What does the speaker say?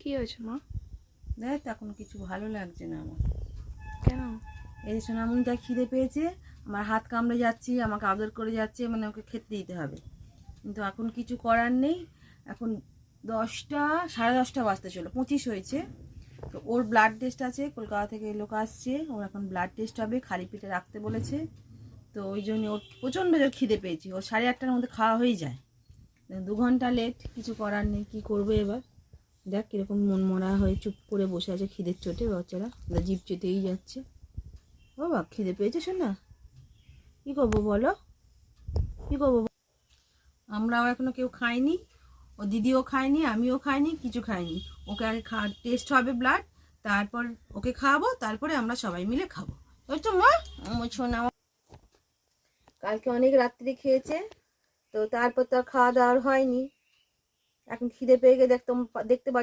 কি হয়েছে মা? দেখ এখন কিছু ভালো লাগছে না আমার। কেন? এই সোনামণিটা খিদে পেয়েছে, আমার হাত কামড়ে যাচ্ছে, আমাকে আদর করে যাচ্ছে, মানে ওকে খেতে দিতে হবে, কিন্তু এখন কিছু করার নেই। এখন 10টা, 10:30 বাজতে চলো, 25 হয়েছে। তো ওর ব্লাড টেস্ট আছে, কলকাতা থেকে লোক আসছে, ওর এখন ব্লাড টেস্ট হবে, খালি পেটে রাখতে বলেছে। তো ওই জন্য ওর প্রচণ্ড জোর খিদে পেয়েছি, ওর 8:30টার মধ্যে খাওয়া হয়ে যায়, 2 ঘন্টা লেট, কিছু করার নেই, কী করবো এবার। দেখ কীরকম মনমরা হয়ে চুপ করে বসে আছে খিদের চোটে বাচ্চারা, জিভ চেটেই যাচ্ছে। বাবা খিদে পেয়েছে শোনা, কী করবো বলো, কী করবো? আমরাও এখনো কেউ খাইনি, ও দিদিও খায়নি, আমিও খাইনি, কিছু খাইনি। ওকে আগে টেস্ট হবে ব্লাড, তারপর ওকে খাওয়াবো, তারপরে আমরা সবাই মিলে খাবো। ওই তো মা, শোনা কালকে অনেক রাত্রি খেয়েছে, তো তারপর তো আর খাওয়া দাওয়ার হয়নি। এখন খিদে পেয়ে গিয়ে দেখতে পাচ্ছি